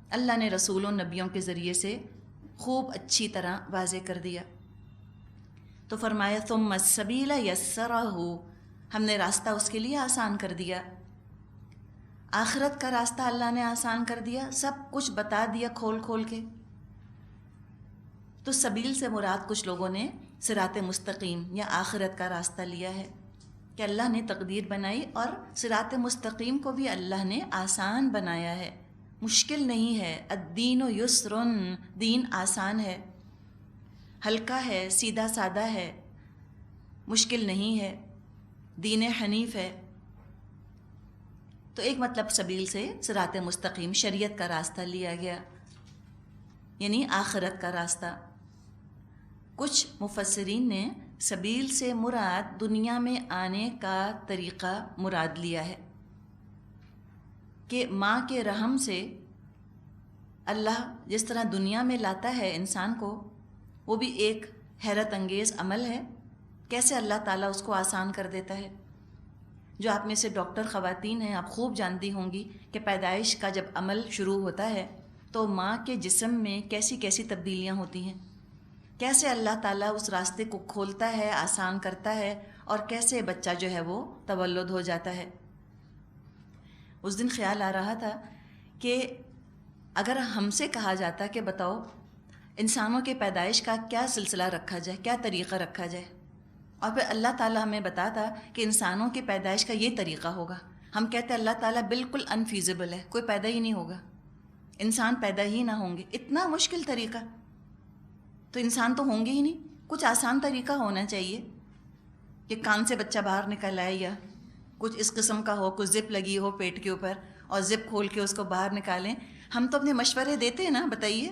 اللہ نے رسولوں نبیوں کے ذریعے سے خوب اچھی طرح واضح کر دیا۔ تو فرمایا ثم السبیل یسرہ، ہم نے راستہ اس کے لیے آسان کر دیا۔ آخرت کا راستہ اللہ نے آسان کر دیا، سب کچھ بتا دیا کھول کھول کے۔ تو سبیل سے مراد کچھ لوگوں نے صراط مستقیم یا آخرت کا راستہ لیا ہے کہ اللہ نے تقدیر بنائی اور صراط مستقیم کو بھی اللہ نے آسان بنایا ہے، مشکل نہیں ہے۔ الدین یسر، دین آسان ہے، ہلکا ہے، سیدھا سادہ ہے، مشکل نہیں ہے، دین حنیف ہے۔ تو ایک مطلب سبیل سے صراط مستقیم شریعت کا راستہ لیا گیا، یعنی آخرت کا راستہ۔ کچھ مفسرین نے سبیل سے مراد دنیا میں آنے کا طریقہ مراد لیا ہے کہ ماں کے رحم سے اللہ جس طرح دنیا میں لاتا ہے انسان کو، وہ بھی ایک حیرت انگیز عمل ہے، کیسے اللہ تعالیٰ اس کو آسان کر دیتا ہے۔ جو آپ میں سے ڈاکٹر خواتین ہیں، آپ خوب جانتی ہوں گی کہ پیدائش کا جب عمل شروع ہوتا ہے تو ماں کے جسم میں کیسی کیسی تبدیلیاں ہوتی ہیں، کیسے اللہ تعالیٰ اس راستے کو کھولتا ہے، آسان کرتا ہے، اور کیسے بچہ جو ہے وہ تولد ہو جاتا ہے۔ اس دن خیال آ رہا تھا کہ اگر ہم سے کہا جاتا کہ بتاؤ انسانوں کے پیدائش کا کیا سلسلہ رکھا جائے، کیا طریقہ رکھا جائے، اور پھر اللہ تعالیٰ ہمیں بتاتا کہ انسانوں کی پیدائش کا یہ طریقہ ہوگا، ہم کہتے اللہ تعالیٰ بالکل انفیزیبل ہے، کوئی پیدا ہی نہیں ہوگا، انسان پیدا ہی نہ ہوں گے، اتنا مشکل طریقہ، تو انسان تو ہوں گے ہی نہیں، کچھ آسان طریقہ ہونا چاہیے کہ کان سے بچہ باہر نکل آئے، یا کچھ اس قسم کا ہو، کچھ زپ لگی ہو پیٹ کے اوپر اور زپ کھول کے اس کو باہر نکالیں۔ ہم تو اپنے مشورے دیتے ہیں نا، بتائیے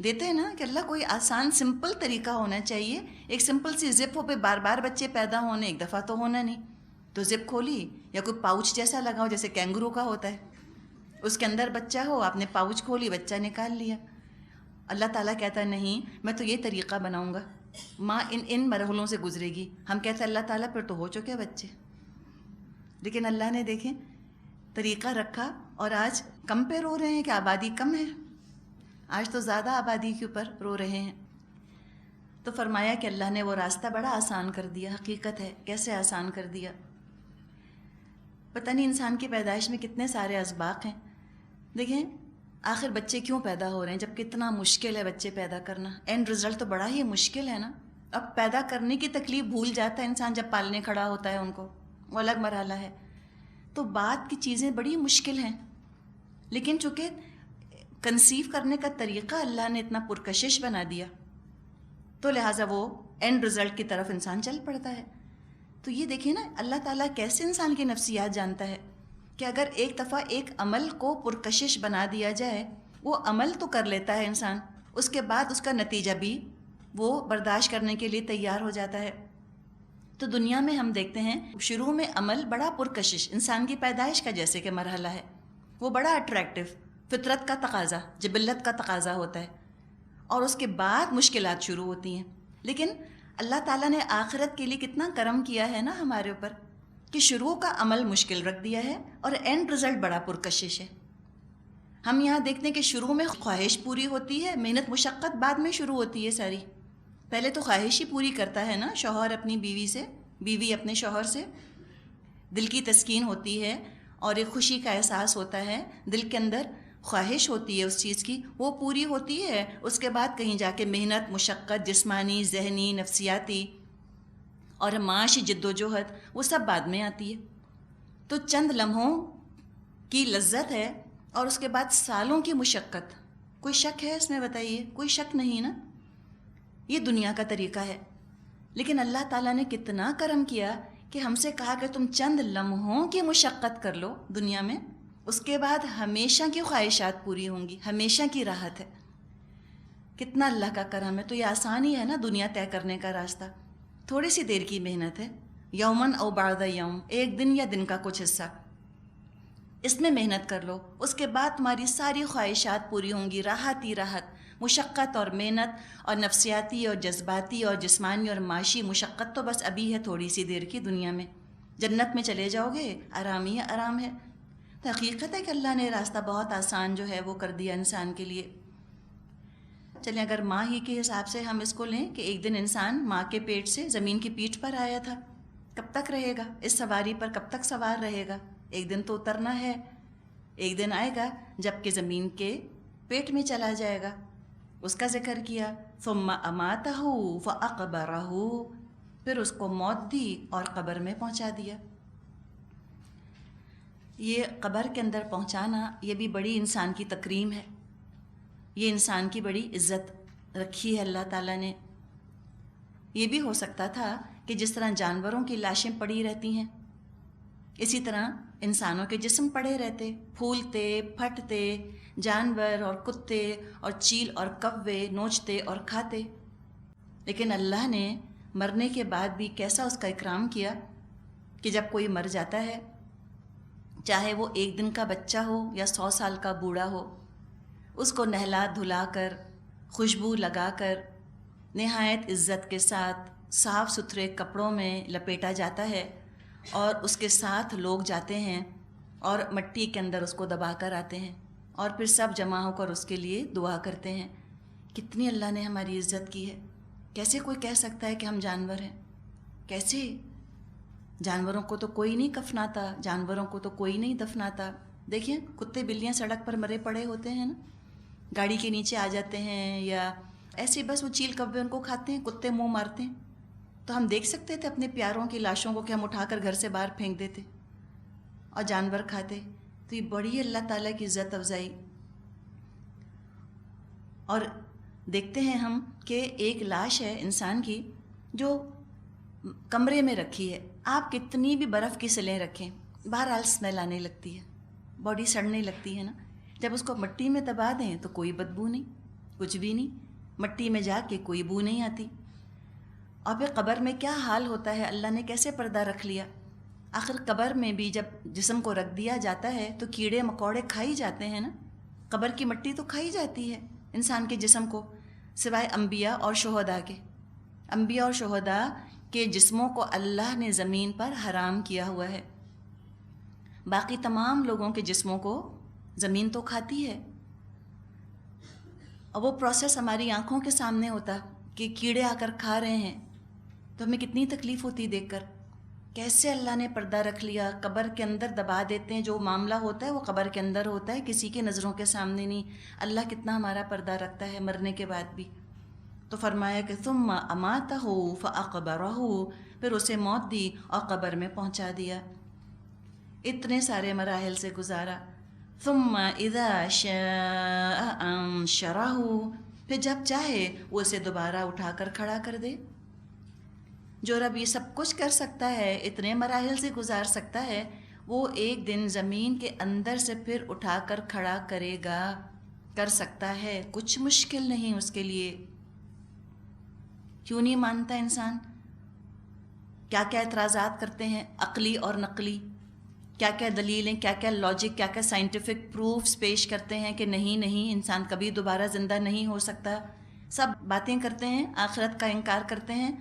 دیتے ہیں نا کہ اللہ کوئی آسان سمپل طریقہ ہونا چاہیے، ایک سمپل سی زپ ہو پہ بار بار بچے پیدا ہونے، ایک دفعہ تو ہونا نہیں، تو زپ کھولی یا کوئی پاؤچ جیسا لگاؤ جیسے کینگرو کا ہوتا ہے، اس کے اندر بچہ ہو، آپ نے پاؤچ کھولی، بچہ نکال لیا۔ اللہ تعالیٰ کہتا ہے نہیں، میں تو یہ طریقہ بناؤں گا، ماں ان مرحلوں سے گزرے گی۔ ہم کہتے ہیں اللہ تعالیٰ پھر تو ہو چکے بچے، لیکن اللہ نے دیکھیں طریقہ رکھا، اور آج کم پہ رو رہے ہیں کہ آبادی کم ہے، آج تو زیادہ آبادی کے اوپر رو رہے ہیں۔ تو فرمایا کہ اللہ نے وہ راستہ بڑا آسان کر دیا۔ حقیقت ہے کیسے آسان کر دیا، پتہ نہیں انسان کی پیدائش میں کتنے سارے اسباق ہیں۔ دیکھیں آخر بچے کیوں پیدا ہو رہے ہیں جب کتنا مشکل ہے بچے پیدا کرنا، اینڈ رزلٹ تو بڑا ہی مشکل ہے نا۔ اب پیدا کرنے کی تکلیف بھول جاتا ہے انسان جب پالنے کھڑا ہوتا ہے ان کو، وہ الگ مرحلہ ہے۔ تو بعد کی چیزیں بڑی مشکل ہیں، لیکن چونکہ کنسیو کرنے کا طریقہ اللہ نے اتنا پرکشش بنا دیا تو لہٰذا وہ اینڈ رزلٹ کی طرف انسان چل پڑتا ہے۔ تو یہ دیکھیں نا اللہ تعالیٰ کیسے انسان کی نفسیات جانتا ہے کہ اگر ایک دفعہ ایک عمل کو پرکشش بنا دیا جائے، وہ عمل تو کر لیتا ہے انسان، اس کے بعد اس کا نتیجہ بھی وہ برداشت کرنے کے لیے تیار ہو جاتا ہے۔ تو دنیا میں ہم دیکھتے ہیں شروع میں عمل بڑا پرکشش، انسان کی پیدائش کا جیسے کہ مرحلہ ہے، وہ بڑا اٹریکٹیو، فطرت کا تقاضا، جبلت کا تقاضا ہوتا ہے، اور اس کے بعد مشکلات شروع ہوتی ہیں۔ لیکن اللہ تعالیٰ نے آخرت کے لیے کتنا کرم کیا ہے نا ہمارے اوپر کہ شروع کا عمل مشکل رکھ دیا ہے اور اینڈ رزلٹ بڑا پرکشش ہے۔ ہم یہاں دیکھتے ہیں کہ شروع میں خواہش پوری ہوتی ہے، محنت مشقت بعد میں شروع ہوتی ہے ساری۔ پہلے تو خواہش ہی پوری کرتا ہے نا شوہر اپنی بیوی سے، بیوی اپنے شوہر سے، دل کی تسکین ہوتی ہے اور ایک خوشی کا احساس ہوتا ہے، دل کے اندر خواہش ہوتی ہے اس چیز کی، وہ پوری ہوتی ہے۔ اس کے بعد کہیں جا کے محنت مشقت جسمانی ذہنی نفسیاتی اور معاشی جد و جہد وہ سب بعد میں آتی ہے۔ تو چند لمحوں کی لذت ہے اور اس کے بعد سالوں کی مشقت، کوئی شک ہے اس میں؟ بتائیے، کوئی شک نہیں نا، یہ دنیا کا طریقہ ہے۔ لیکن اللہ تعالیٰ نے کتنا کرم کیا کہ ہم سے کہا کہ تم چند لمحوں کی مشقت کر لو دنیا میں، اس کے بعد ہمیشہ کی خواہشات پوری ہوں گی، ہمیشہ کی راحت ہے۔ کتنا اللہ کا کرم ہے۔ تو یہ آسان ہی ہے نا دنیا طے کرنے کا راستہ، تھوڑی سی دیر کی محنت ہے، یومن او بعد یوم، ایک دن یا دن کا کچھ حصہ، اس میں محنت کر لو، اس کے بعد تمہاری ساری خواہشات پوری ہوں گی، راحت ہی راحت۔ مشقت اور محنت اور نفسیاتی اور جذباتی اور جسمانی اور معاشی مشقت تو بس ابھی ہے تھوڑی سی دیر کی دنیا میں، جنت میں چلے جاؤ گے آرام ہی آرام ہے۔ حقیقت ہے کہ اللہ نے راستہ بہت آسان جو ہے وہ کر دیا انسان کے لیے. چلیں اگر ماں ہی کے حساب سے ہم اس کو لیں کہ ایک دن انسان ماں کے پیٹ سے زمین کی پیٹھ پر آیا تھا، کب تک رہے گا اس سواری پر؟ کب تک سوار رہے گا؟ ایک دن تو اترنا ہے. ایک دن آئے گا جب کہ زمین کے پیٹ میں چلا جائے گا. اس کا ذکر کیا ثم اماتہ فاقبرہ، پھر اس کو موت دی اور قبر میں پہنچا دیا. یہ قبر کے اندر پہنچانا یہ بھی بڑی انسان کی تکریم ہے، یہ انسان کی بڑی عزت رکھی ہے اللہ تعالیٰ نے. یہ بھی ہو سکتا تھا کہ جس طرح جانوروں کی لاشیں پڑی رہتی ہیں اسی طرح انسانوں کے جسم پڑے رہتے، پھولتے پھٹتے، جانور اور کتے اور چیل اور کوے نوچتے اور کھاتے. لیکن اللہ نے مرنے کے بعد بھی کیسا اس کا اکرام کیا کہ جب کوئی مر جاتا ہے، چاہے وہ ایک دن کا بچہ ہو یا 100 سال کا بوڑھا ہو، اس کو نہلا دھلا کر خوشبو لگا کر نہایت عزت کے ساتھ صاف ستھرے کپڑوں میں لپیٹا جاتا ہے اور اس کے ساتھ لوگ جاتے ہیں اور مٹی کے اندر اس کو دبا کر آتے ہیں اور پھر سب جمع ہو کر اس کے لیے دعا کرتے ہیں. کتنی اللہ نے ہماری عزت کی ہے. کیسے کوئی کہہ سکتا ہے کہ ہم جانور ہیں؟ کیسے؟ جانوروں کو تو کوئی نہیں کفناتا، جانوروں کو تو کوئی نہیں دفناتا. دیکھیں کتے بلیاں سڑک پر مرے پڑے ہوتے ہیں نا، گاڑی کے نیچے آ جاتے ہیں یا ایسے بس وہ چیل کوے ان کو کھاتے ہیں، کتے منہ مارتے ہیں. تو ہم دیکھ سکتے تھے اپنے پیاروں کی لاشوں کو کہ ہم اٹھا کر گھر سے باہر پھینک دیتے اور جانور کھاتے. تو یہ بڑی اللہ تعالیٰ کی عزت افزائی. اور دیکھتے ہیں ہم کہ ایک لاش ہے انسان کی جو کمرے میں رکھی ہے، آپ کتنی بھی برف کی سلیں رکھیں بہرحال اسمیل آنے لگتی ہے، باڈی سڑنے لگتی ہے نا. جب اس کو مٹی میں دبا دیں تو کوئی بدبو نہیں، کچھ بھی نہیں، مٹی میں جا کے کوئی بو نہیں آتی. اور پھر قبر میں کیا حال ہوتا ہے، اللہ نے کیسے پردہ رکھ لیا. آخر قبر میں بھی جب جسم کو رکھ دیا جاتا ہے تو کیڑے مکوڑے کھائی جاتے ہیں نا، قبر کی مٹی تو کھائی جاتی ہے انسان کے جسم کو، سوائے انبیاء اور شہداء کے. انبیاء اور شہداء کے جسموں کو اللہ نے زمین پر حرام کیا ہوا ہے، باقی تمام لوگوں کے جسموں کو زمین تو کھاتی ہے. اور وہ پروسیس ہماری آنکھوں کے سامنے ہوتا کہ کیڑے آ کر کھا رہے ہیں تو ہمیں کتنی تکلیف ہوتی دیکھ کر. کیسے اللہ نے پردہ رکھ لیا، قبر کے اندر دبا دیتے ہیں. جو معاملہ ہوتا ہے وہ قبر کے اندر ہوتا ہے، کسی کی نظروں کے سامنے نہیں. اللہ کتنا ہمارا پردہ رکھتا ہے مرنے کے بعد بھی. تو فرمایا کہ ثم اماتہ فاقبرہ، پھر اسے موت دی اور قبر میں پہنچا دیا. اتنے سارے مراحل سے گزارا. ثم اذا شاء انشرہ، پھر جب چاہے وہ اسے دوبارہ اٹھا کر کھڑا کر دے. جو رب یہ سب کچھ کر سکتا ہے، اتنے مراحل سے گزار سکتا ہے، وہ ایک دن زمین کے اندر سے پھر اٹھا کر کھڑا کرے گا، کر سکتا ہے، کچھ مشکل نہیں اس کے لیے. کیوں نہیں مانتا انسان؟ کیا کیا اعتراضات کرتے ہیں عقلی اور نقلی، کیا کیا دلیلیں، کیا کیا لاجک، کیا کیا سائنٹیفک پروفز پیش کرتے ہیں کہ نہیں انسان کبھی دوبارہ زندہ نہیں ہو سکتا. سب باتیں کرتے ہیں، آخرت کا انکار کرتے ہیں.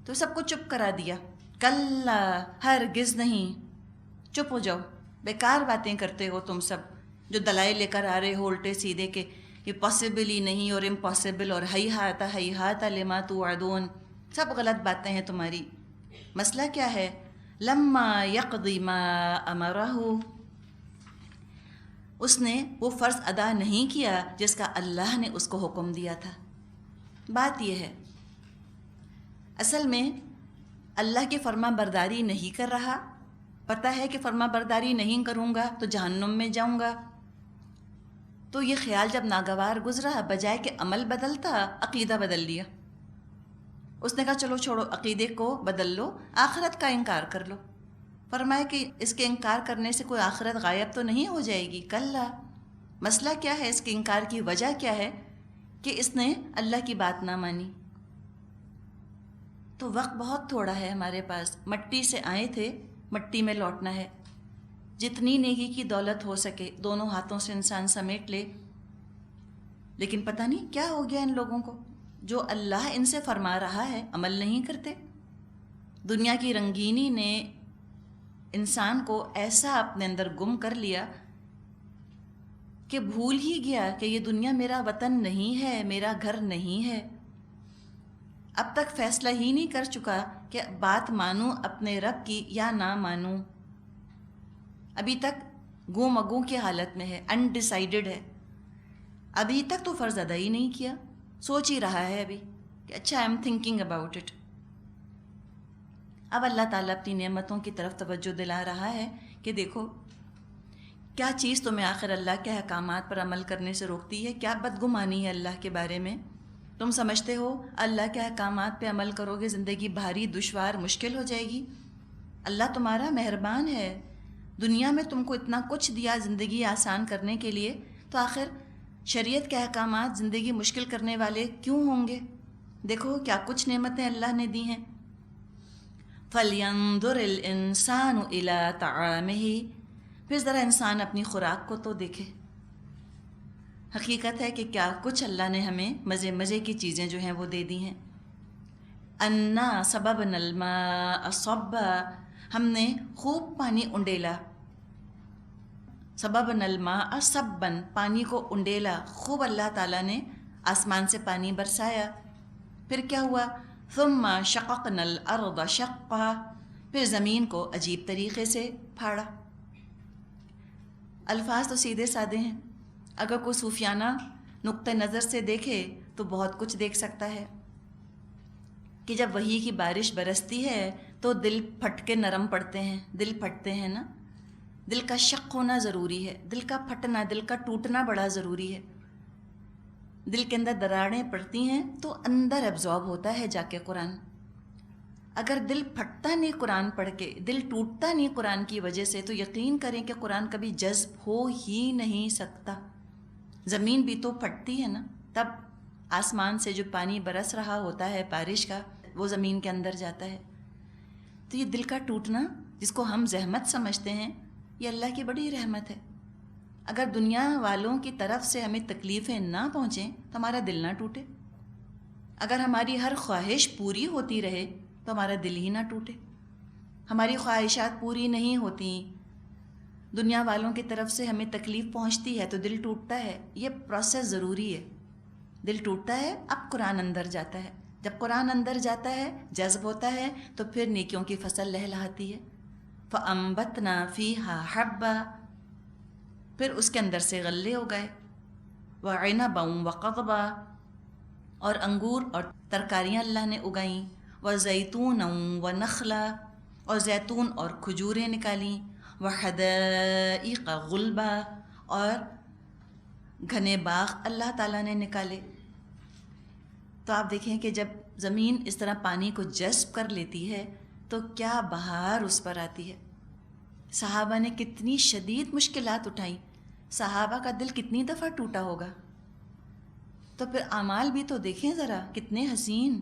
تو سب کو چپ کرا دیا. کلا، ہرگز نہیں، چپ ہو جاؤ، بیکار باتیں کرتے ہو تم سب جو دلائل لے کر آ رہے ہو الٹے سیدھے کہ یہ پاسبل ہی نہیں اور امپاسبل اور ہیہات لما توعدون، سب غلط باتیں ہیں تمہاری. مسئلہ کیا ہے؟ لما یقضی ما امرہ، اس نے وہ فرض ادا نہیں کیا جس کا اللہ نے اس کو حکم دیا تھا. بات یہ ہے اصل میں اللہ کی فرما برداری نہیں کر رہا، پتہ ہے کہ فرما برداری نہیں کروں گا تو جہنم میں جاؤں گا. تو یہ خیال جب ناگوار گزرا، بجائے کہ عمل بدلتا عقیدہ بدل لیا. اس نے کہا چلو چھوڑو، عقیدے کو بدل لو، آخرت کا انکار کر لو. فرمایا کہ اس کے انکار کرنے سے کوئی آخرت غائب تو نہیں ہو جائے گی. کلا، مسئلہ کیا ہے؟ اس کے انکار کی وجہ کیا ہے کہ اس نے اللہ کی بات نہ مانی. تو وقت بہت تھوڑا ہے ہمارے پاس، مٹی سے آئے تھے، مٹی میں لوٹنا ہے. جتنی نیکی کی دولت ہو سکے دونوں ہاتھوں سے انسان سمیٹ لے. لیکن پتہ نہیں کیا ہو گیا ان لوگوں کو، جو اللہ ان سے فرما رہا ہے عمل نہیں کرتے. دنیا کی رنگینی نے انسان کو ایسا اپنے اندر گم کر لیا کہ بھول ہی گیا کہ یہ دنیا میرا وطن نہیں ہے، میرا گھر نہیں ہے. اب تک فیصلہ ہی نہیں کر چکا کہ بات مانوں اپنے رب کی یا نہ مانوں. ابھی تک گو مگو کی حالت میں ہے، انڈیسائیڈڈ ہے. ابھی تک تو فرض ادا ہی نہیں کیا، سوچ ہی رہا ہے ابھی کہ اچھا I am thinking about it. اب اللہ تعالیٰ اپنی نعمتوں کی طرف توجہ دلا رہا ہے کہ دیکھو کیا چیز تمہیں آخر اللہ کے احکامات پر عمل کرنے سے روکتی ہے، کیا بدگمانی ہے اللہ کے بارے میں. تم سمجھتے ہو اللہ کے احکامات پہ عمل کرو گے زندگی بھاری دشوار مشکل ہو جائے گی. اللہ تمہارا مہربان ہے، دنیا میں تم کو اتنا کچھ دیا زندگی آسان کرنے کے لیے، تو آخر شریعت کے احکامات زندگی مشکل کرنے والے کیوں ہوں گے. دیکھو کیا کچھ نعمتیں اللہ نے دی ہیں. فَلْيَنظُرِ الْإِنسَانُ إِلَىٰ طَعَامِهِ، پھر ذرا انسان اپنی خوراک کو تو دیکھے. حقیقت ہے کہ کیا کچھ اللہ نے ہمیں مزے مزے کی چیزیں جو ہیں وہ دے دی ہیں. اَنَّا صَبَبْنَا الْمَاءَ صَبًّا، ہم نے خوب پانی انڈیلا. صَبَبْنَا الْمَاءَ صَبًّا، پانی کو انڈیلا خوب. اللہ تعالیٰ نے آسمان سے پانی برسایا. پھر کیا ہوا؟ ثُمَّ شَقَقْنَا الْأَرْضَ شَقًّا، پھر زمین کو عجیب طریقے سے پھاڑا. الفاظ تو سیدھے سادے ہیں، اگر کوئی صوفیانہ نقطہ نظر سے دیکھے تو بہت کچھ دیکھ سکتا ہے کہ جب وحی کی بارش برستی ہے تو دل پھٹ کے نرم پڑتے ہیں. دل پھٹتے ہیں نا، دل کا شق ہونا ضروری ہے، دل کا پھٹنا، دل کا ٹوٹنا بڑا ضروری ہے. دل کے اندر دراڑیں پڑتی ہیں تو اندر ایبزارب ہوتا ہے جا کے قرآن. اگر دل پھٹتا نہیں قرآن پڑھ کے، دل ٹوٹتا نہیں قرآن کی وجہ سے، تو یقین کریں کہ قرآن کبھی جذب ہو ہی نہیں سکتا. زمین بھی تو پھٹتی ہے نا، تب آسمان سے جو پانی برس رہا ہوتا ہے بارش کا، وہ زمین کے اندر جاتا ہے. تو یہ دل کا ٹوٹنا جس کو ہم زحمت سمجھتے ہیں، یہ اللہ کی بڑی رحمت ہے. اگر دنیا والوں کی طرف سے ہمیں تکلیفیں نہ پہنچیں تو ہمارا دل نہ ٹوٹے. اگر ہماری ہر خواہش پوری ہوتی رہے تو ہمارا دل ہی نہ ٹوٹے. ہماری خواہشات پوری نہیں ہوتی، دنیا والوں کی طرف سے ہمیں تکلیف پہنچتی ہے تو دل ٹوٹتا ہے. یہ پروسیس ضروری ہے. دل ٹوٹتا ہے، اب قرآن اندر جاتا ہے. جب قرآن اندر جاتا ہے، جذب ہوتا ہے، تو پھر نیکیوں کی فصل لہلہاتی ہے. فَأَنبَتْنَا فِيهَا حَبًّا، پھر اس کے اندر سے غلے ہو گئے. وَعِنَبًا وَقَضْبًا، اور انگور اور ترکاریاں اللہ نے اگائیں. وَزَيْتُونًا وَنَخْلًا، اور زیتون اور کھجوریں نکالیں. وَحَدَائِقَ غُلْبًا، اور گھنے باغ اللہ تعالیٰ نے نکالے. تو آپ دیکھیں کہ جب زمین اس طرح پانی کو جذب کر لیتی ہے تو کیا بہار اس پر آتی ہے. صحابہ نے کتنی شدید مشکلات اٹھائیں، صحابہ کا دل کتنی دفعہ ٹوٹا ہوگا. تو پھر اعمال بھی تو دیکھیں ذرا کتنے حسین.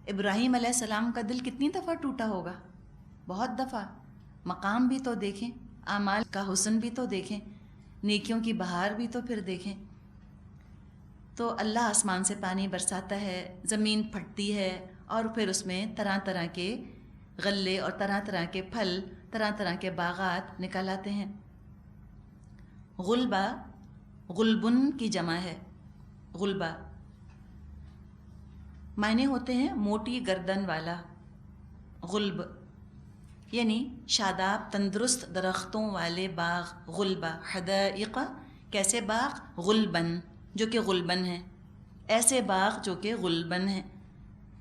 ابراہیم علیہ السلام کا دل کتنی دفعہ ٹوٹا ہوگا، بہت دفعہ. مقام بھی تو دیکھیں، اعمال کا حسن بھی تو دیکھیں، نیکیوں کی بہار بھی تو پھر دیکھیں. تو اللہ آسمان سے پانی برساتا ہے، زمین پھٹتی ہے، اور پھر اس میں طرح طرح کے غلے اور طرح طرح کے پھل، طرح طرح کے باغات نکل آتے ہیں. غلبہ، غلبن کی جمع ہے. غلبہ معنی ہوتے ہیں موٹی گردن والا. غلب یعنی شاداب تندرست درختوں والے باغ. غلبہ. حدائق، کیسے باغ؟ غلبن، جو کہ غلبن ہیں. ایسے باغ جو کہ غلبن ہیں،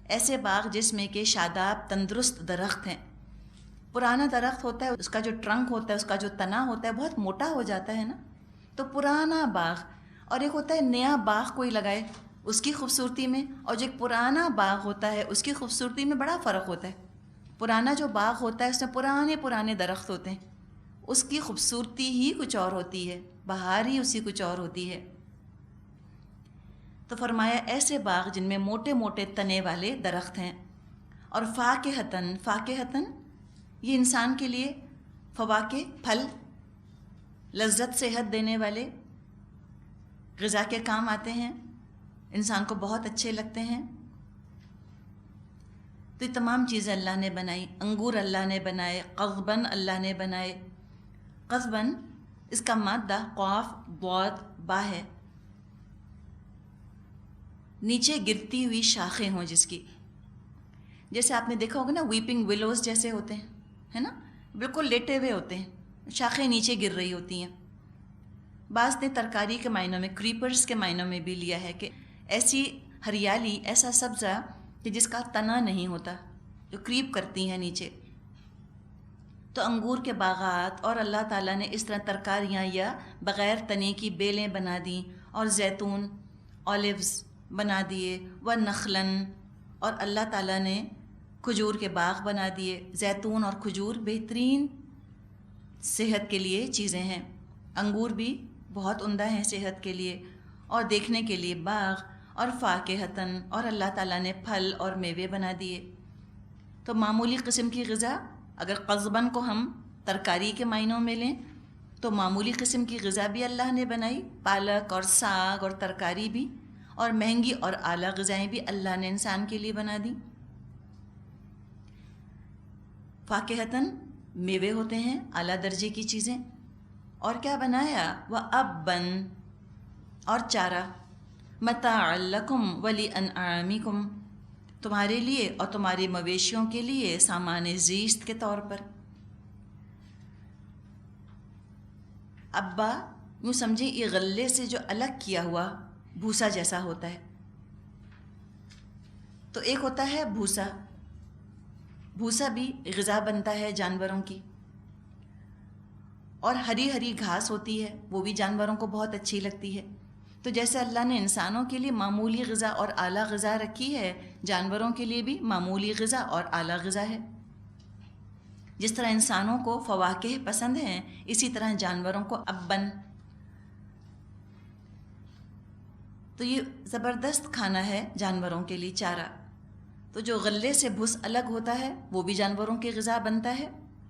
ایسے باغ جس میں کہ شاداب تندرست درخت ہیں. پرانا درخت ہوتا ہے، اس کا جو ٹرنک ہوتا ہے، اس کا جو تنا ہوتا ہے بہت موٹا ہو جاتا ہے نا. تو پرانا باغ، اور ایک ہوتا ہے نیا باغ کوئی لگائے اس کی خوبصورتی میں، اور جو ایک پرانا باغ ہوتا ہے اس کی خوبصورتی میں بڑا فرق ہوتا ہے. پرانا جو باغ ہوتا ہے اس میں پرانے پرانے درخت ہوتے ہیں، اس کی خوبصورتی ہی کچھ اور ہوتی ہے، بہار ہی اسی کچھ اور ہوتی ہے. تو فرمایا ایسے باغ جن میں موٹے موٹے تنے والے درخت ہیں. اور فاکہتن، فاکہتن یہ انسان کے لیے فواکہ، پھل، لذت صحت دینے والے غذا کے کام آتے ہیں، انسان کو بہت اچھے لگتے ہیں. تو یہ تمام چیزیں اللہ نے بنائی. انگور اللہ نے بنائے، قضبن اللہ نے بنائے. قضبن اس کا مادہ قاف ضاد با ہے. نیچے گرتی ہوئی شاخیں ہوں جس کی، جیسے آپ نے دیکھا ہوگا نا ویپنگ ولوز جیسے ہوتے ہیں، ہے نا، بالکل لیٹے ہوئے ہوتے ہیں، شاخیں نیچے گر رہی ہوتی ہیں. بعض نے ترکاری کے معنوں میں، کریپرز کے معنوں میں بھی لیا ہے کہ ایسی ہریالی، ایسا سبزہ کہ جس کا تنا نہیں ہوتا، جو کریپ کرتی ہیں نیچے. تو انگور کے باغات اور اللہ تعالیٰ نے اس طرح ترکاریاں یا بغیر تنے کی بیلیں بنا دیں، اور زیتون، اولیوز بنا دیے، نخلن، اور اللہ تعالیٰ نے کھجور کے باغ بنا دیے. زیتون اور کھجور بہترین صحت کے لیے چیزیں ہیں، انگور بھی بہت عمدہ ہیں صحت کے لیے اور دیکھنے کے لیے باغ، اور فاکہتن، اور اللہ تعالیٰ نے پھل اور میوے بنا دیے. تو معمولی قسم کی غذا، اگر قضبن کو ہم ترکاری کے معنوں میں لیں تو معمولی قسم کی غذا بھی اللہ نے بنائی، پالک اور ساگ اور ترکاری بھی، اور مہنگی اور اعلیٰ غذائیں بھی اللہ نے انسان کے لیے بنا دیں. فاکہتن میوے ہوتے ہیں، اعلیٰ درجے کی چیزیں. اور کیا بنایا؟ وَأَبًّا، اور چارہ، مَتَاعًا لَكُمْ وَلِأَنْعَامِكُمْ، تمہارے لیے اور تمہارے مویشیوں کے لیے سامان زیست کے طور پر. ابا یوں سمجھیں یہ غلے سے جو الگ کیا ہوا بھوسا جیسا ہوتا ہے. تو ایک ہوتا ہے بھوسا، بھوسا بھی غذا بنتا ہے جانوروں کی، اور ہری ہری گھاس ہوتی ہے، وہ بھی جانوروں کو بہت اچھی لگتی ہے. تو جیسے اللہ نے انسانوں کے لیے معمولی غذا اور اعلیٰ غذا رکھی ہے، جانوروں کے لیے بھی معمولی غذا اور اعلیٰ غذا ہے. جس طرح انسانوں کو فواکہ پسند ہیں، اسی طرح جانوروں کو ابن. تو یہ زبردست کھانا ہے جانوروں کے لیے چارہ. تو جو غلے سے بھس الگ ہوتا ہے وہ بھی جانوروں کی غذا بنتا ہے،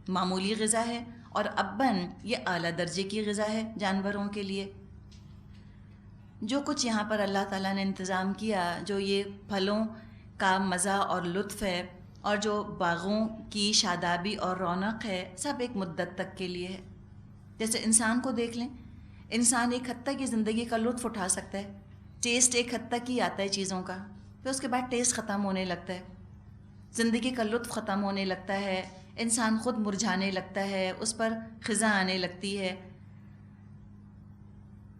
معمولی غذا ہے، اور ابن یہ اعلیٰ درجے کی غذا ہے جانوروں کے لیے. جو کچھ یہاں پر اللہ تعالیٰ نے انتظام کیا، جو یہ پھلوں کا مزہ اور لطف ہے، اور جو باغوں کی شادابی اور رونق ہے، سب ایک مدت تک کے لیے ہے. جیسے انسان کو دیکھ لیں، انسان ایک حد تک کی زندگی کا لطف اٹھا سکتا ہے، ٹیسٹ ایک حد تک ہی آتا ہے چیزوں کا، پھر اس کے بعد ٹیسٹ ختم ہونے لگتا ہے، زندگی کا لطف ختم ہونے لگتا ہے، انسان خود مرجھانے لگتا ہے، اس پر خزاں آنے لگتی ہے.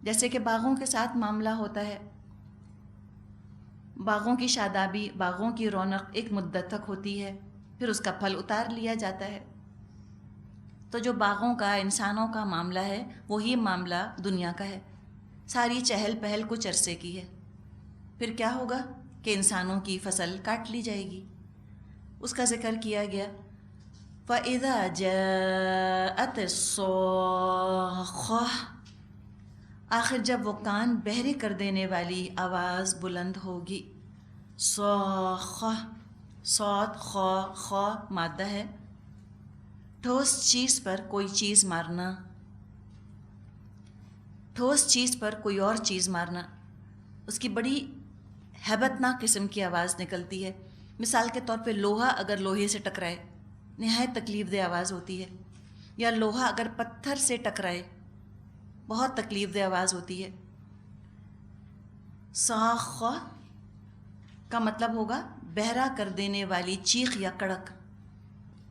جیسے کہ باغوں کے ساتھ معاملہ ہوتا ہے، باغوں کی شادابی، باغوں کی رونق ایک مدت تک ہوتی ہے، پھر اس کا پھل اتار لیا جاتا ہے. تو جو باغوں کا، انسانوں کا معاملہ ہے، وہی معاملہ دنیا کا ہے. ساری چہل پہل کچھ عرصے کی ہے، پھر کیا ہوگا کہ انسانوں کی فصل کاٹ لی جائے گی. اس کا ذکر کیا گیا، فَإِذَا جَاءَتِ الصَّاخَّةُ، آخر جب وہ کان بہرے کر دینے والی آواز بلند ہوگی. صاخہ، صاد خا، خا مادہ ہے، ٹھوس چیز پر کوئی چیز مارنا، ٹھوس چیز پر کوئی اور چیز مارنا، اس کی بڑی ہیبت ناک قسم کی آواز نکلتی ہے. مثال کے طور پہ لوہا اگر لوہے سے ٹکرائے نہایت تکلیف دہ آواز ہوتی ہے، یا لوہا اگر پتھر سے ٹکرائے بہت تکلیف دہ آواز ہوتی ہے. صاخہ کا مطلب ہوگا بہرا کر دینے والی چیخ یا کڑک،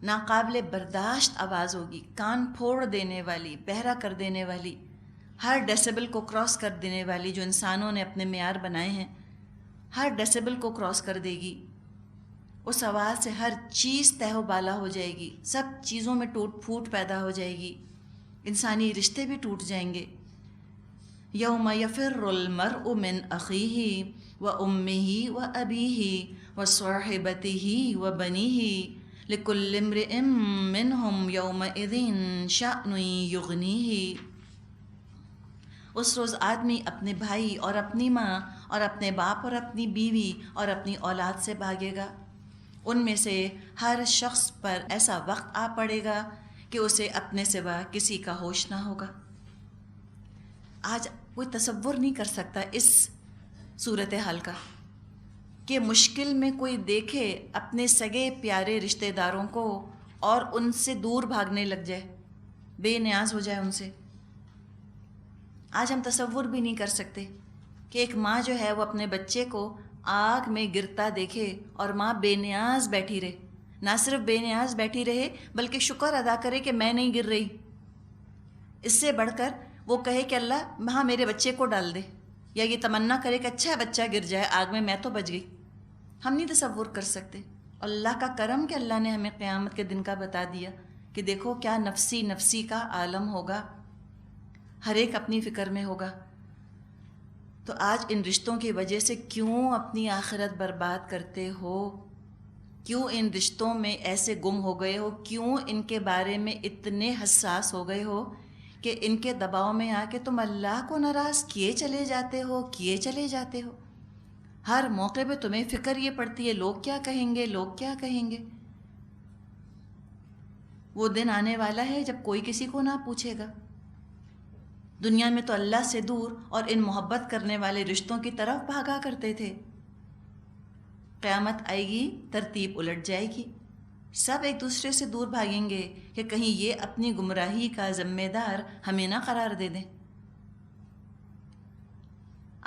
ناقابل برداشت آواز ہوگی، کان پھوڑ دینے والی، بہرا کر دینے والی، ہر ڈیسیبل کو کراس کر دینے والی، جو انسانوں نے اپنے معیار بنائے ہیں ہر ڈیسیبل کو کراس کر دے گی. اس آواز سے ہر چیز تہ و بالا ہو جائے گی، سب چیزوں میں ٹوٹ پھوٹ پیدا ہو جائے گی، انسانی رشتے بھی ٹوٹ جائیں گے. یوم یفر المرء من اخیہ وامہ وابیہ وصاحبتہ وبنیہ لکل امرئ منہم یومئذ شأن یغنیہ. اس روز آدمی اپنے بھائی اور اپنی ماں اور اپنے باپ اور اپنی بیوی اور اپنی اولاد سے بھاگے گا. ان میں سے ہر شخص پر ایسا وقت آ پڑے گا کہ اسے اپنے سوا کسی کا ہوش نہ ہوگا. آج کوئی تصور نہیں کر سکتا اس صورتحال کا کہ مشکل میں کوئی دیکھے اپنے سگے پیارے رشتہ داروں کو اور ان سے دور بھاگنے لگ جائے، بے نیاز ہو جائے ان سے. آج ہم تصور بھی نہیں کر سکتے کہ ایک ماں جو ہے وہ اپنے بچے کو آگ میں گرتا دیکھے اور ماں بے نیاز بیٹھی رہے، نہ صرف بے نیاز بیٹھی رہے بلکہ شکر ادا کرے کہ میں نہیں گر رہی۔ اس سے بڑھ کر وہ کہے کہ اللہ وہاں میرے بچے کو ڈال دے، یا یہ تمنا کرے کہ اچھا بچہ گر جائے آگ میں تو بچ گئی۔ ہم نہیں تصور کر سکتے۔ اللہ کا کرم کہ اللہ نے ہمیں قیامت کے دن کا بتا دیا کہ دیکھو کیا نفسی نفسی کا عالم ہوگا، ہر ایک اپنی فکر میں ہوگا۔ تو آج ان رشتوں کی وجہ سے کیوں اپنی آخرت برباد کرتے ہو؟ کیوں ان رشتوں میں ایسے گم ہو گئے ہو؟ کیوں ان کے بارے میں اتنے حساس ہو گئے ہو کہ ان کے دباؤ میں آ کے تم اللہ کو ناراض کیے چلے جاتے ہو؟ ہر موقع پہ تمہیں فکر یہ پڑتی ہے لوگ کیا کہیں گے، لوگ کیا کہیں گے۔ وہ دن آنے والا ہے جب کوئی کسی کو نہ پوچھے گا۔ دنیا میں تو اللہ سے دور اور ان محبت کرنے والے رشتوں کی طرف بھاگا کرتے تھے۔ قیامت آئے گی، ترتیب الٹ جائے گی، سب ایک دوسرے سے دور بھاگیں گے کہ کہیں یہ اپنی گمراہی کا ذمہ دار ہمیں نہ قرار دے دیں۔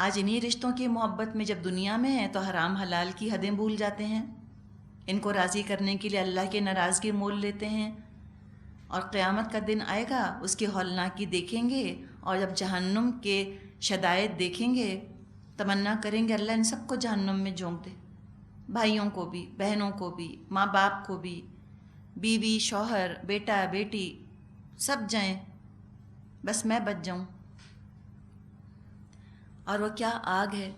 آج انہی رشتوں کی محبت میں جب دنیا میں ہیں تو حرام حلال کی حدیں بھول جاتے ہیں، ان کو راضی کرنے کے لیے اللہ کی ناراضگی مول لیتے ہیں، اور قیامت کا دن آئے گا اس کی ہولناکی دیکھیں گے، اور جب جہنم کے شدائد دیکھیں گے تمنا کریں گے اللہ ان سب کو جہنم میں جھونک دے، بھائیوں کو بھی، بہنوں کو بھی، ماں باپ کو بھی، بیوی شوہر بیٹا بیٹی سب جائیں، بس میں بچ جاؤں۔ اور وہ کیا آگ ہے۔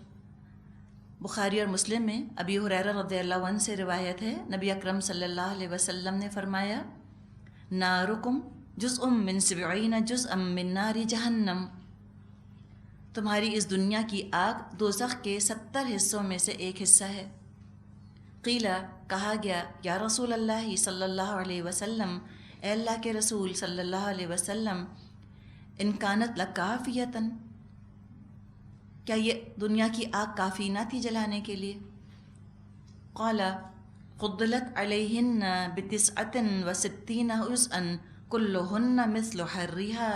بخاری اور مسلم میں ابی ہریرہ رضی اللہ عنہ سے روایت ہے، نبی اکرم صلی اللہ علیہ وسلم نے فرمایا نارکم جزء من 70 جزءا من نار جہنم، تمہاری اس دنیا کی آگ دوزخ کے 70 حصوں میں سے ایک حصہ ہے۔ قیلا کہا گیا یا رسول اللہ صلی اللہ علیہ وسلم، اے اللہ کے رسول صلی اللہ علیہ وسلم، ان کانت لکافیتن، کیا یہ دنیا کی آگ کافی نہ تھی جلانے کے لیے؟ قال قدلت علیہن بتسعۃ وستین جزءا کلہن مثل حرها،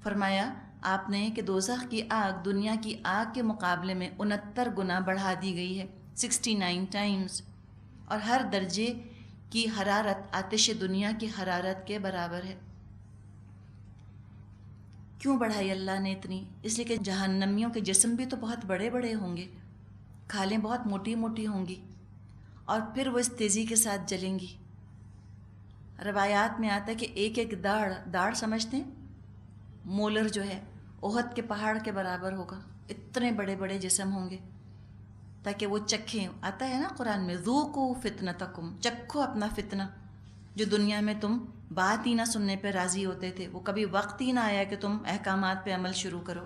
فرمایا آپ نے کہ دوزخ کی آگ دنیا کی آگ کے مقابلے میں 69 گنا بڑھا دی گئی ہے، 69 ٹائمز، اور ہر درجے کی حرارت آتش دنیا کی حرارت کے برابر ہے۔ کیوں بڑھائی اللہ نے اتنی؟ اس لیے کہ جہنمیوں کے جسم بھی تو بہت بڑے بڑے ہوں گے، کھالیں بہت موٹی موٹی ہوں گی، اور پھر وہ اس تیزی کے ساتھ جلیں گی۔ روایات میں آتا ہے کہ ایک ایک داڑھ سمجھتے ہیں، مولر جو ہے احد کے پہاڑ کے برابر ہوگا، اتنے بڑے بڑے جسم ہوں گے، تاکہ وہ چکھیں۔ آتا ہے نا قرآن میں ذوقوا فتنتکم، چکھو اپنا فتنہ، جو دنیا میں تم بات ہی نہ سننے پہ راضی ہوتے تھے، وہ کبھی وقت ہی نہ آیا کہ تم احکامات پہ عمل شروع کرو۔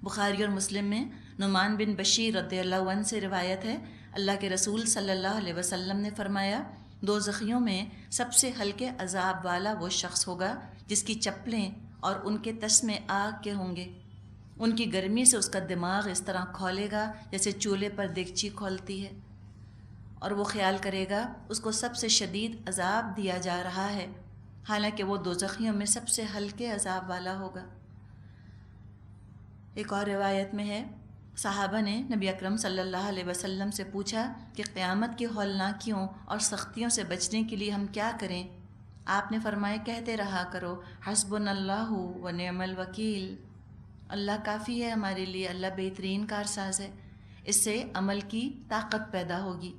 بخاری اور مسلم میں نعمان بن بشیر رضی اللہ عنہ سے روایت ہے، اللہ کے رسول صلی اللہ علیہ وسلم نے فرمایا دوزخیوں میں سب سے ہلکے عذاب والا وہ شخص ہوگا جس کی چپلیں اور ان کے تسمے آگ کے ہوں گے، ان کی گرمی سے اس کا دماغ اس طرح کھولے گا جیسے چولہے پر دیگچی کھولتی ہے، اور وہ خیال کرے گا اس کو سب سے شدید عذاب دیا جا رہا ہے، حالانکہ وہ دوزخیوں میں سب سے ہلکے عذاب والا ہوگا۔ ایک اور روایت میں ہے صحابہ نے نبی اکرم صلی اللہ علیہ وسلم سے پوچھا کہ قیامت کی ہولناکیوں اور سختیوں سے بچنے کے لیے ہم کیا کریں؟ آپ نے فرمایا کہتے رہا کرو حسبنا اللہ و نعم الوکیل، اللہ کافی ہے ہمارے لیے، اللہ بہترین کارساز ہے۔ اس سے عمل کی طاقت پیدا ہوگی،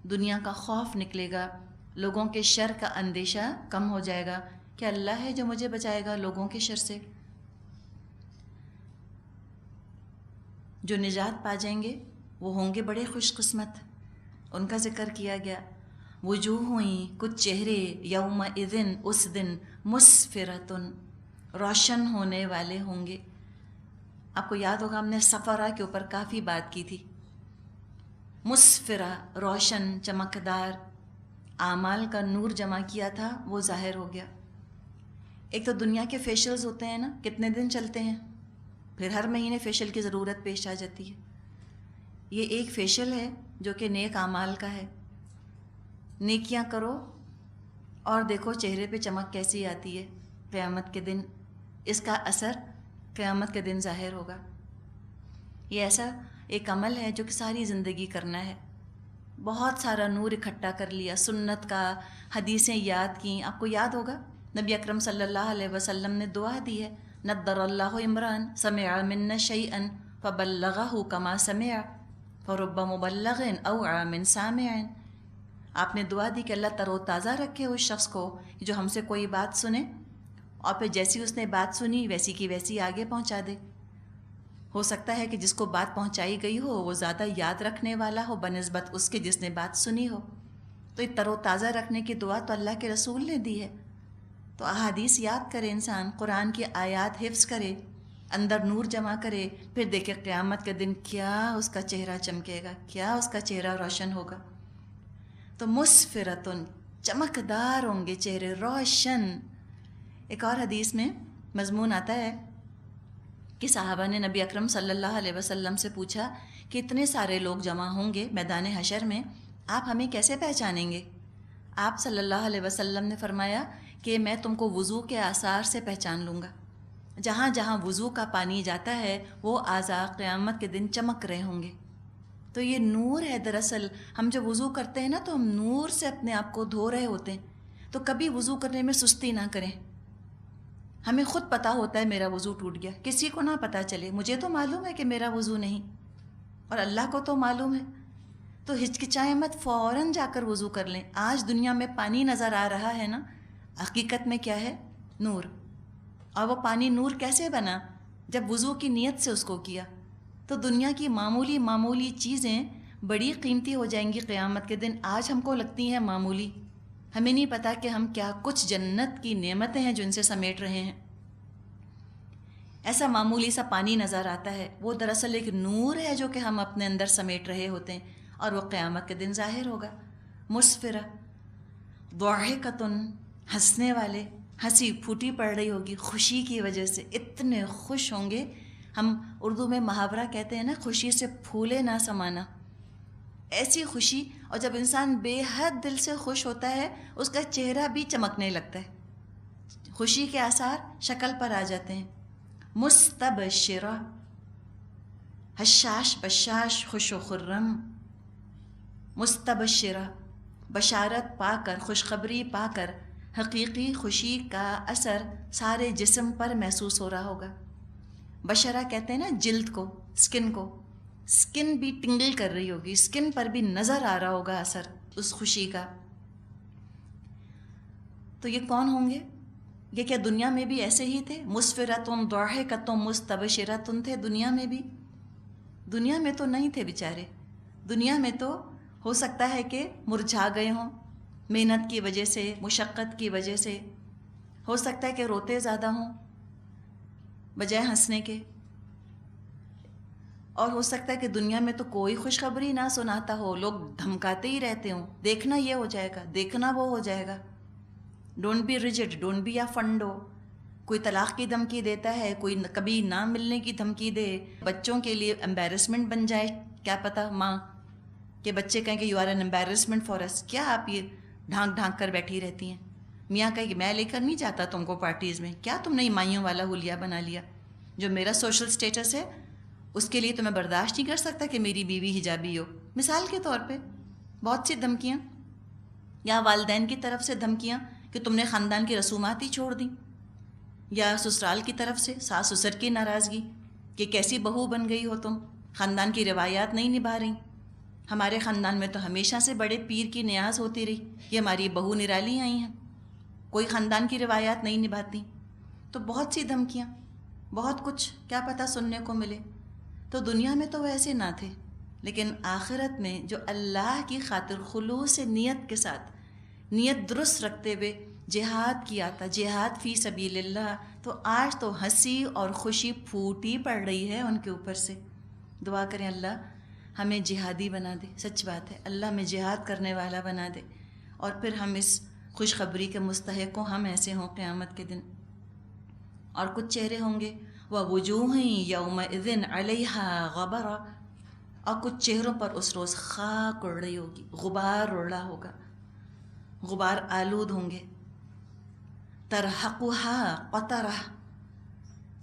دنیا کا خوف نکلے گا، لوگوں کے شر کا اندیشہ کم ہو جائے گا کہ اللہ ہے جو مجھے بچائے گا لوگوں کے شر سے۔ جو نجات پا جائیں گے وہ ہوں گے بڑے خوش قسمت، ان کا ذکر کیا گیا، وجوہ ہوئیں کچھ چہرے یوم اذن اس دن مسفرتن، روشن ہونے والے ہوں گے۔ آپ کو یاد ہوگا ہم نے سفرہ کے اوپر کافی بات کی تھی، مسفرہ روشن چمکدار، اعمال کا نور جمع کیا تھا وہ ظاہر ہو گیا۔ ایک تو دنیا کے فیشلز ہوتے ہیں نا، کتنے دن چلتے ہیں، پھر ہر مہینے فیشل کی ضرورت پیش آ جاتی ہے۔ یہ ایک فیشل ہے جو کہ نیک اعمال کا ہے، نیکیاں کرو اور دیکھو چہرے پہ چمک کیسی آتی ہے قیامت کے دن، اس کا اثر قیامت کے دن ظاہر ہوگا۔ یہ ایسا ایک عمل ہے جو کہ ساری زندگی کرنا ہے۔ بہت سارا نور اکٹھا کر لیا، سنت کا، حدیثیں یاد کیں۔ آپ کو یاد ہوگا نبی اکرم صلی اللہ علیہ وسلم نے دعا دی ہے، نضر اللہ عمران سمع منا شیئا فبلغہ کما سمع فرب مبلغ اوعى من سامع۔ آپ نے دعا دی کہ اللہ تر و تازہ رکھے اس شخص کو جو ہم سے کوئی بات سنے اور پھر جیسی اس نے بات سنی ویسی کی ویسی آگے پہنچا دے۔ ہو سکتا ہے کہ جس کو بات پہنچائی گئی ہو وہ زیادہ یاد رکھنے والا ہو بنسبت اس کے جس نے بات سنی ہو۔ تو یہ تر و تازہ رکھنے کی دعا تو اللہ کے رسول نے دی ہے۔ تو احادیث یاد کرے انسان، قرآن کی آیات حفظ کرے، اندر نور جمع کرے، پھر دیکھے قیامت کے دن کیا اس کا چہرہ چمکے گا، کیا اس کا چہرہ روشن ہوگا۔ تو مسفرتن، چمکدار ہوں گے چہرے، روشن۔ ایک اور حدیث میں مضمون آتا ہے کہ صحابہ نے نبی اکرم صلی اللہ علیہ وسلم سے پوچھا کہ اتنے سارے لوگ جمع ہوں گے میدان حشر میں، آپ ہمیں کیسے پہچانیں گے؟ آپ صلی اللہ علیہ وسلم نے فرمایا کہ میں تم کو وضو کے آثار سے پہچان لوں گا۔ جہاں جہاں وضو کا پانی جاتا ہے وہ اعضاء قیامت کے دن چمک رہے ہوں گے۔ تو یہ نور ہے دراصل۔ ہم جب وضو کرتے ہیں نا تو ہم نور سے اپنے آپ کو دھو رہے ہوتے ہیں۔ تو کبھی وضو کرنے میں سستی نہ کریں۔ ہمیں خود پتہ ہوتا ہے میرا وضو ٹوٹ گیا، کسی کو نہ پتہ چلے۔ مجھے تو معلوم ہے کہ میرا وضو نہیں اور اللہ کو تو معلوم ہے۔ تو ہچکچائیں مت، فوراً جا کر وضو کر لیں۔ آج دنیا میں پانی نظر آ رہا ہے نا، حقیقت میں کیا ہے؟ نور۔ اور وہ پانی نور کیسے بنا؟ جب وضو کی نیت سے اس کو کیا۔ تو دنیا کی معمولی معمولی چیزیں بڑی قیمتی ہو جائیں گی قیامت کے دن۔ آج ہم کو لگتی ہیں معمولی، ہمیں نہیں پتہ کہ ہم کیا کچھ جنت کی نعمتیں ہیں جو ان سے سمیٹ رہے ہیں۔ ایسا معمولی سا پانی نظر آتا ہے، وہ دراصل ایک نور ہے جو کہ ہم اپنے اندر سمیٹ رہے ہوتے ہیں، اور وہ قیامت کے دن ظاہر ہوگا۔ مسفرہ، ضاحکۃ، ہنسنے والے، ہنسی پھوٹی پڑ رہی ہوگی خوشی کی وجہ سے، اتنے خوش ہوں گے۔ ہم اردو میں محاورہ کہتے ہیں نا، خوشی سے پھولے نہ سمانا۔ ایسی خوشی، اور جب انسان بے حد دل سے خوش ہوتا ہے اس کا چہرہ بھی چمکنے لگتا ہے، خوشی کے آثار شکل پر آ جاتے ہیں۔ مستبشرہ، حشاش بشاش، خوش و خرم۔ مستبشرہ، بشارت پا کر، خوشخبری پا کر، حقیقی خوشی کا اثر سارے جسم پر محسوس ہو رہا ہوگا۔ بشرہ کہتے ہیں نا جلد کو، سکن کو، سکن بھی ٹنگل کر رہی ہوگی، سکن پر بھی نظر آ رہا ہوگا اثر اس خوشی کا۔ تو یہ کون ہوں گے؟ یہ کیا دنیا میں بھی ایسے ہی تھے؟ مسفرتن ضاحکۃ مستبشرۃ تھے دنیا میں بھی؟ دنیا میں تو نہیں تھے بیچارے۔ دنیا میں تو ہو سکتا ہے کہ مرجھا گئے ہوں محنت کی وجہ سے، مشقت کی وجہ سے، ہو سکتا ہے کہ روتے زیادہ ہوں بجائے ہنسنے کے، اور ہو سکتا ہے کہ دنیا میں تو کوئی خوشخبری نہ سناتا ہو، لوگ دھمکاتے ہی رہتے ہوں، دیکھنا یہ ہو جائے گا، دیکھنا وہ ہو جائے گا، don't be rigid, don't be a fundoo. کوئی طلاق کی دھمکی دیتا ہے، کوئی کبھی نہ ملنے کی دھمکی دے، بچوں کے لیے امبیرسمنٹ بن جائے، کیا پتہ ماں کہ بچے کہیں کہ you are an embarrassment for us, کیا آپ یہ ڈھانک ڈھانک کر بیٹھی رہتی ہیں؟ میاں کہے کہ میں لے کر نہیں جاتا تم کو پارٹیز میں، کیا تم نے مائیوں والا حلیہ بنا لیا؟ جو میرا سوشل سٹیٹس ہے اس کے لیے تو میں برداشت نہیں کر سکتا کہ میری بیوی حجابی ہو، مثال کے طور پہ۔ بہت سی دھمکیاں، یا والدین کی طرف سے دھمکیاں کہ تم نے خاندان کی رسومات ہی چھوڑ دیں، یا سسرال کی طرف سے ساس سسر کی ناراضگی کہ کیسی بہو بن گئی ہو تم، خاندان کی روایات نہیں نبھا رہی، ہمارے خاندان میں تو ہمیشہ سے بڑے پیر کی نیاز ہوتی رہی، یہ ہماری بہو نرالی آئی ہیں، کوئی خاندان کی روایات نہیں نبھاتی۔ تو بہت سی دھمکیاں، بہت کچھ کیا پتہ سننے کو ملے۔ تو دنیا میں تو ویسے نہ تھے، لیکن آخرت میں جو اللہ کی خاطر خلوص نیت کے ساتھ، نیت درست رکھتے ہوئے جہاد کیا تھا، جہاد فی سبیل اللہ، تو آج تو ہنسی اور خوشی پھوٹی پڑ رہی ہے ان کے اوپر سے۔ دعا کریں اللہ ہمیں جہادی بنا دے، سچ بات ہے، اللہ ہمیں جہاد کرنے والا بنا دے، اور پھر ہم اس خوشخبری کے مستحق ہوں، ہم ایسے ہوں قیامت کے دن۔ اور کچھ چہرے ہوں گے وَوُجُوهٍ يَوْمَئِذٍ عَلَيْهَا غَبَرَةٌ، اور کچھ چہروں پر اس روز خاک اڑ رہی ہوگی، غبار اڑ رہا ہوگا، غبار آلود ہوں گے۔ ترحقها قطرہ،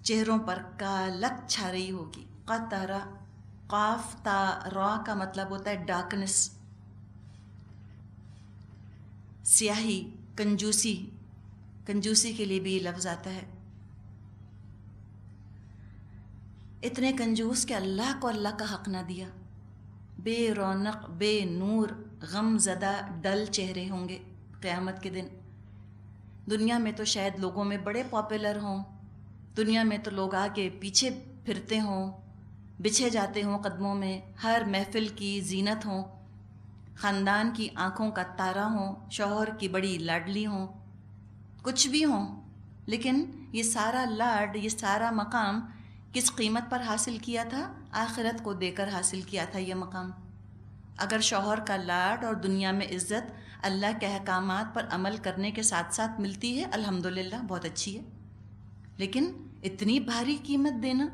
چہروں پر کالک چھا رہی ہوگی. قطرہ، قاف تا را کا مطلب ہوتا ہے ڈارکنس، سیاہی، کنجوسی. کنجوسی کے لیے بھی یہ لفظ آتا ہے. اتنے کنجوس کہ اللہ کو اللہ کا حق نہ دیا. بے رونق، بے نور، غم زدہ ڈل چہرے ہوں گے قیامت کے دن. دنیا میں تو شاید لوگوں میں بڑے پاپولر ہوں، دنیا میں تو لوگ آ کے پیچھے پھرتے ہوں، بچھے جاتے ہوں قدموں میں، ہر محفل کی زینت ہوں، خاندان کی آنکھوں کا تارا ہوں، شوہر کی بڑی لاڈلی ہوں، کچھ بھی ہوں. لیکن یہ سارا لاڈ، یہ سارا مقام کس قیمت پر حاصل کیا تھا؟ آخرت کو دے کر حاصل کیا تھا یہ مقام. اگر شوہر کا لاڈ اور دنیا میں عزت اللہ کے احکامات پر عمل کرنے کے ساتھ ساتھ ملتی ہے، الحمدللہ بہت اچھی ہے. لیکن اتنی بھاری قیمت دینا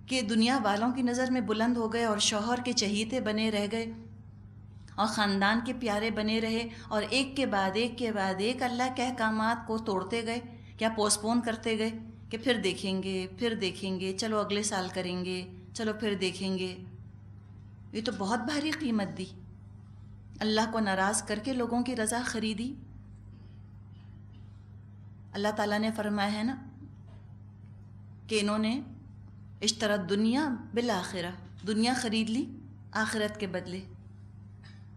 کہ دنیا والوں کی نظر میں بلند ہو گئے اور شوہر کے چہیتے بنے رہ گئے اور خاندان کے پیارے بنے رہے، اور ایک کے بعد ایک اللہ کے احکامات کو توڑتے گئے یا پوسٹ پون کرتے گئے کہ پھر دیکھیں گے، چلو اگلے سال کریں گے، چلو پھر دیکھیں گے. یہ تو بہت بھاری قیمت دی. اللہ کو ناراض کر کے لوگوں کی رضا خریدی. اللہ تعالیٰ نے فرمایا ہے نا کہ انہوں نے اشترت دنیا بالآخرہ، دنیا خرید لی آخرت کے بدلے.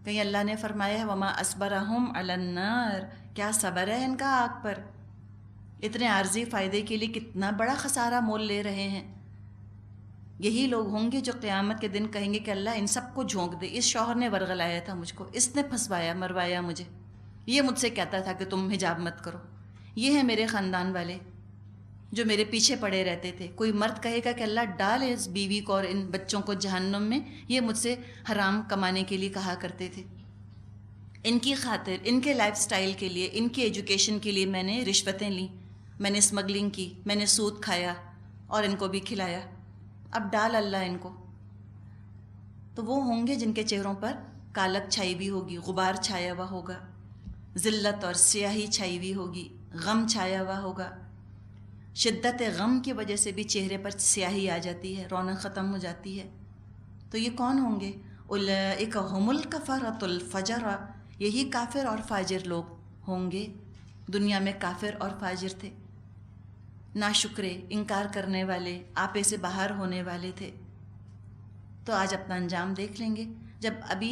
کہیں اللہ نے فرمایا ہے وما اصبرہم علی النار، کیا صبر ہے ان کا آگ پر. اتنے عارضی فائدے کے لیے کتنا بڑا خسارہ مول لے رہے ہیں. یہی لوگ ہوں گے جو قیامت کے دن کہیں گے کہ اللہ ان سب کو جھونک دے. اس شوہر نے ورغلایا تھا مجھ کو، اس نے پھنسوایا مروایا مجھے، یہ مجھ سے کہتا تھا کہ تم حجاب مت کرو، یہ ہیں میرے خاندان والے جو میرے پیچھے پڑے رہتے تھے. کوئی مرد کہے گا کہ اللہ ڈال اس بیوی کو اور ان بچوں کو جہنم میں، یہ مجھ سے حرام کمانے کے لیے کہا کرتے تھے. ان کی خاطر، ان کے لائف سٹائل کے لیے، ان کی ایجوکیشن کے لیے میں نے رشوتیں لیں، میں نے اسمگلنگ کی، میں نے سود کھایا اور ان کو بھی کھلایا. اب ڈال اللہ ان کو. تو وہ ہوں گے جن کے چہروں پر کالک چھائی ہوئی ہوگی، غبار چھایا ہوا ہوگا، ذلت اور سیاہی چھائی ہوئی ہوگی، غم چھایا ہوا ہوگا. شدت غم کی وجہ سے بھی چہرے پر سیاہی آ جاتی ہے، رونق ختم ہو جاتی ہے. تو یہ کون ہوں گے؟ اولئک هم الکفرۃ الفجرہ، یہی کافر اور فاجر لوگ ہوں گے. دنیا میں کافر اور فاجر تھے، ناشکرے، انکار کرنے والے، آپے سے باہر ہونے والے تھے. تو آج اپنا انجام دیکھ لیں گے. جب ابھی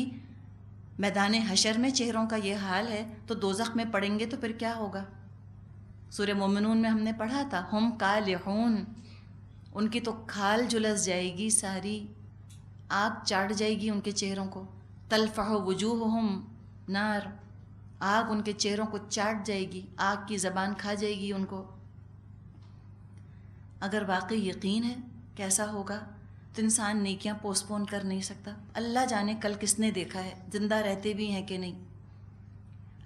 میدان حشر میں چہروں کا یہ حال ہے تو دوزخ میں پڑیں گے تو پھر کیا ہوگا؟ سورہ مومنون میں ہم نے پڑھا تھا ہم کالحون، ان کی تو کھال جلس جائے گی ساری، آگ چاٹ جائے گی ان کے چہروں کو. تلفح وجوہہم نار، آگ ان کے چہروں کو چاٹ جائے گی، آگ کی زبان کھا جائے گی ان کو. اگر واقعی یقین ہے کیسا ہوگا تو انسان نیکیاں پوسٹ پون کر نہیں سکتا. اللہ جانے کل کس نے دیکھا ہے، زندہ رہتے بھی ہیں کہ نہیں.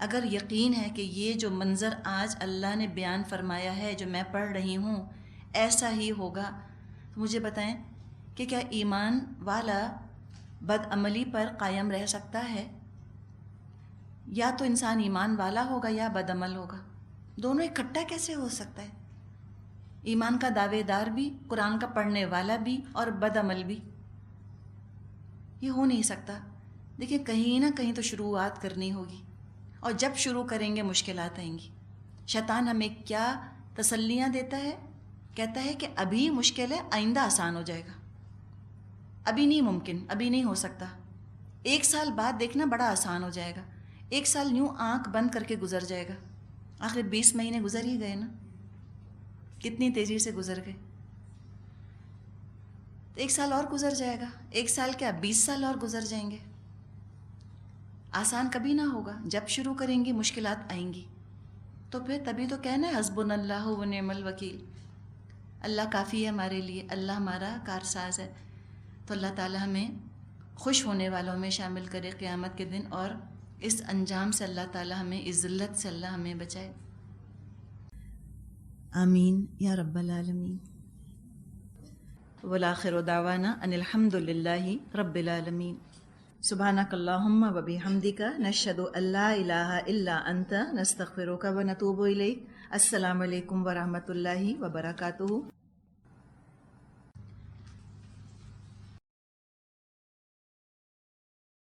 اگر یقین ہے کہ یہ جو منظر آج اللہ نے بیان فرمایا ہے، جو میں پڑھ رہی ہوں، ایسا ہی ہوگا، تو مجھے بتائیں کہ کیا ایمان والا بد عملی پر قائم رہ سکتا ہے؟ یا تو انسان ایمان والا ہوگا یا بد عمل ہوگا. دونوں اکٹھا کیسے ہو سکتا ہے؟ ایمان کا دعوے دار بھی، قرآن کا پڑھنے والا بھی، اور بد عمل بھی. یہ ہو نہیں سکتا. دیکھیں کہیں نہ کہیں تو شروعات کرنی ہوگی، اور جب شروع کریں گے مشکلات آئیں گی. شیطان ہمیں کیا تسلیاں دیتا ہے؟ کہتا ہے کہ ابھی مشکل ہے، آئندہ آسان ہو جائے گا. ابھی نہیں ممکن، ابھی نہیں ہو سکتا. 1 سال بعد دیکھنا بڑا آسان ہو جائے گا. 1 سال یوں آنکھ بند کر کے گزر جائے گا. آخر 20 مہینے گزر ہی گئے نا، کتنی تیزی سے گزر گئے. 1 سال اور گزر جائے گا. 1 سال کیا 20 سال اور گزر جائیں گے. آسان کبھی نہ ہوگا. جب شروع کریں گی مشکلات آئیں گی. تو پھر تبھی تو کہنا ہے حسبنا اللہ و نعم الوکیل، اللہ کافی ہے ہمارے لیے، اللہ ہمارا کارساز ہے. تو اللہ تعالی ہمیں خوش ہونے والوں میں شامل کرے قیامت کے دن، اور اس انجام سے اللہ تعالی ہمیں، اس ذلت سے اللہ ہمیں بچائے. آمین یا رب العالمین. والآخر دعوانا ان الحمد للہ رب العالمین. سبحانک اللہم و بحمدک نشہد ان لا الہ الا انت نستغفرک و نتوب الیک. السلام علیکم ورحمۃ اللہ وبرکاتہ.